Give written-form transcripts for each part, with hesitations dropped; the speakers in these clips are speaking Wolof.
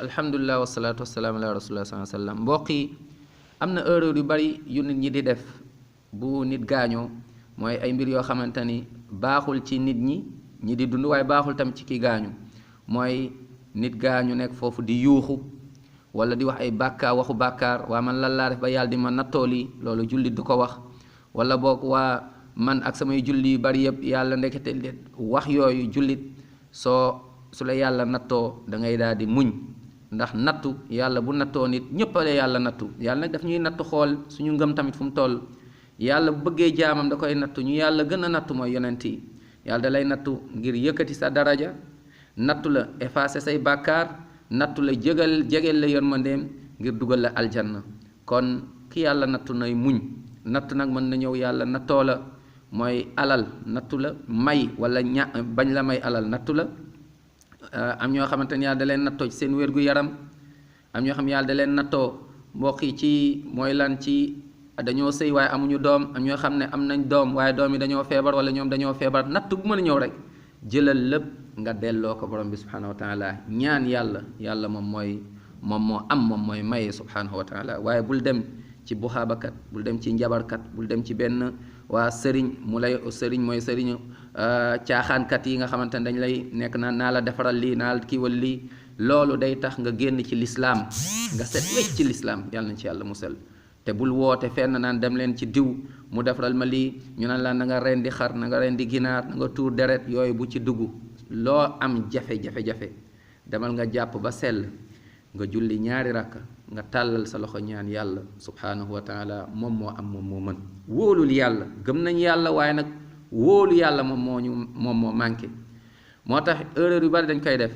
alhamdulilah wasalaatu wasalaam ala rasulillah sallallahu alayhi wa sallam mbokk yi am na erreur yu bari yu nit ñi di def bu nit gaañoo mooy ay mbir yoo xamante ni baaxul ci nit ñi di dund waaye baaxul tam ci ki gaañu mooy nit gaañu nekk foofu di yuuxu wala di wax ay bàkkaar waxu bàkkaar waa man lan laa def ba yàlla di ma nattoo lii loolu jullit du ko wax wala boog waa man ak samay julli yu bari yëpp yàlla ndekete wax yooyu jullit su la yàlla nattoo da ngay daal di muñ ndax nattu yàlla bu nattoo nit ñëppale yàlla nattu yàlla nag daf ñuy nattu xool suñu ngëm tamit fu mu toll yàlla bu bëggee jaamam da koy nattu ñu yàlla gën a nattu mooy yonent yi yàlla da lay nattu ngir yëkkati sa daraja nattu la effacer say bàkkaar nattu la jegeel la yërmandeem ngir dugal la aljanna kon ki yàlla nattu nay muñ nattu nag mën na ñëw yàlla nattoo la mooy alal nattu la may wala bañ la may alal nattu la am ñoo xamante ni yàlla da leen nattoo ci seen wérgu yaram am ñoo xam yàlla da leen nattoo mbokk yi ci mooy lan ci dañoo sëy waaye amuñu doom am ñoo xam ne am nañ doom waaye doom yi dañoo feebar wala ñoom dañoo feebar natt bu mën a ñëw rek jëlal lépp nga delloo ko borom bi subhanahu wa taala ñaan yàlla moom moom mooy maye subhanahu wa taala waaye bul dem ci buxaabakat bul dem ci njabarkat bul dem ci benn waa sëriñ mu lay sëriñ mooy sëriñu caaxaankat yi nga xamante ne dañ lay nekk naa la defaral lii naa la kiiwal lii loolu day tax nga génn ci lislaam nga set wecc ci lislaam yàlla nañ ci yàlla musal te bul woote fenn naan dem leen ci diw mu defaral ma lii ñu naan la na nga rendi xar na nga rendi ginaar na nga tuur deret yooyu bu ci dugg loo am jafe-jafe demal nga jàpp ba sell nga julli ñaari rakka nga tàllal sa loxo ñaan yàlla subhanahu wa taala moom moo am moom moo mën wóolul yàlla gëm nañ yàlla waaye nag wóolu yàlla moom moo manqué moo tax erreur yu bari dañ koy def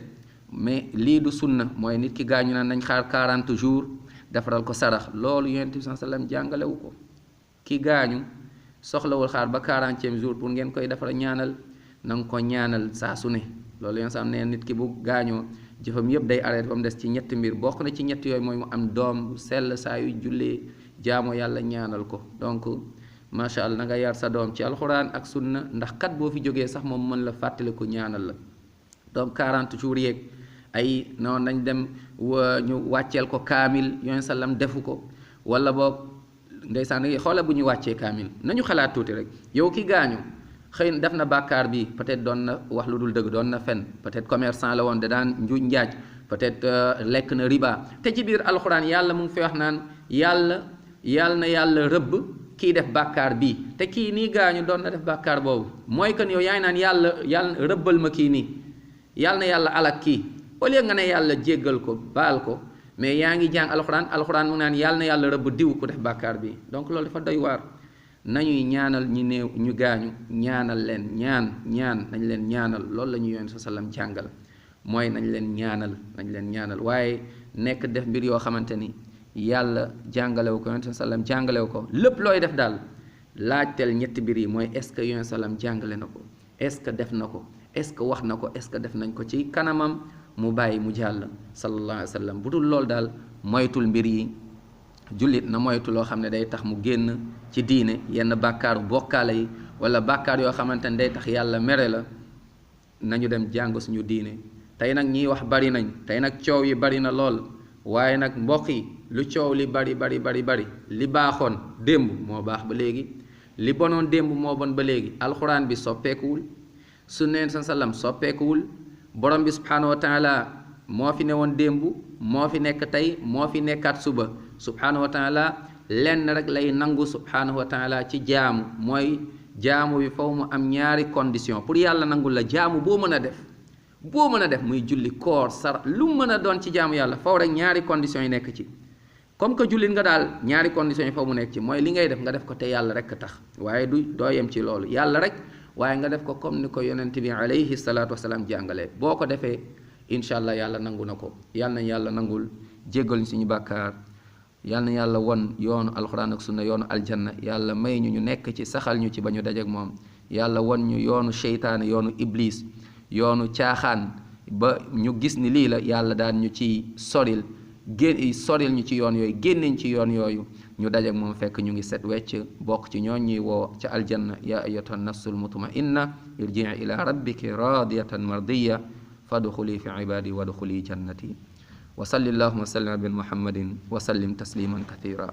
mais lii du sunna mooy nit ki gaañu naan nañ xaar 40 jours defaral ko sarax loolu yonent bi sallallahu alayhi wasallam jàngalewu ko ki gaañu soxlawul xaar ba 40e jour pour ngeen koy defara ñaanal na nga ko ñaanal saa su ne loolu yoon sam ne nit ki bu gaañoo jëfam yëpp day arrêté ba mu des ci ñetti mbir bokk na ci ñetti yooyu mooy mu am doom bu sell saa yu jullee jaamoo yàlla ñaanal ko donc macha allah na nga yar sa doom ci alxuraan ak sunna ndax kat boo fi jógee sax moom mën la fàttali ko ñaanal la donc 40 jours yeeg ay noonu nañ dem ñu wàcceel ko kaamil yoon sallam defu ko wala boog ndeysaan xoola bu ñu wàccee kaamil nañu xalaat tuuti rek yow ki gaañu xëy na def na bàkkaar bi peut-être doon na wax lu dul dëgg doon na fen peut-être commerçant la woon da daan njuuj njaaj peut-être lekk na riba te ci biir alxuraan yàlla mu ngi fi wax naan yàlla na yàlla rëbb kii def bàkkaar bii te kii nii gaañu doon na def bàkkaar boobu mooy que yow yaa ngi naan yàlla rëbbal ma kii nii yàlla na yàlla alak kii au lieu nga ne yàlla jéggal ko baal ko mais yaa ngi jàng alxuraan mu naan yàlla na yàlla rëbb diw ku def bàkkaar bi donc loolu dafa doy waar nañuy ñaanal ñi néew ñu gaañu ñaanal leen ñaan nañ leen ñaanal loolu la ñu yonent sa sallam jàngal mooy nañ leen ñaanal waaye nekk def mbir yoo xamante ni yàlla jàngalewu ko yonent sa sallam jàngalewu ko lépp looy def daal laajteel ñetti mbir yi mooy est-ce que yonent sallam jàngale na ko est-ce que def na ko est-ce que wax na ko est-ce que def nañ ko ci kanamam mu bàyyi mu jàll sallallahu alayhi wa sallam bu dul loolu daal moytul mbir yi jullit na moytu loo xam ne day tax mu génn ci diine yenn bàkkaaru bokkaale yi wala bàkkaar yoo xamante ne day tax yàlla mere la nañu dem jàng suñu diine tey nag ñiy wax bari nañ tey nag coow yi bari na lool waaye nag mbokk yi lu coow li bari li baaxoon démb moo baax ba léegi li bonoon démb moo bon ba léegi alxuraan bi soppeekuwul sunneen sa sallam soppeekuwul borom bi subhanahu wa taala moo fi newoon démb moo fi nekk tey moo fi nekkaat suba subhanahu wa taala lenn rek lay nangu subhanahu wa taala ci jaamu mooy jaamu bi faw mu am ñaari condition pour yàlla nangul la jaamu boo mën a def muy julli koor sar lu mën a doon ci jaamu yàlla faw rek ñaari conditions yi nekk ci comme que jullit nga daal ñaari conditions yi faw mu nekk ci mooy li ngay def nga def ko te yàlla rek tax waaye doo yem ci loolu yàlla rek waaye nga def ko comme ni ko yonent bi alayhi salaatu wasalaam jàngalee boo ko defee incha allah yàlla nangu na ko yàlla nañ yàlla nangul jéggal ñu suñu bàkkaar yàlla na yàlla won yoonu alxuraan ak sunna yoonu aljanna yàlla may ñu nekk ci saxal ñu ci ba ñu dajeek moom yàlla won ñu yoonu seytaane yoonu iblis yoonu caaxaan ba ñu gis ni lii la yàlla daan ñu ci soril ñu ci yoon yooyu génneñ ci yoon yooyu ñu dajeek moom fekk ñu ngi set wecc bokk ci ñoon ñuy woo ca aljanna ya ayyatuha nafsul mutma'inna irji'i ila rabbiki radiyatan mardiya fadxuli fi ibadi wadxuli jannati wa salli allahuma sallim ala muhammadin wa sallim tasliman kathira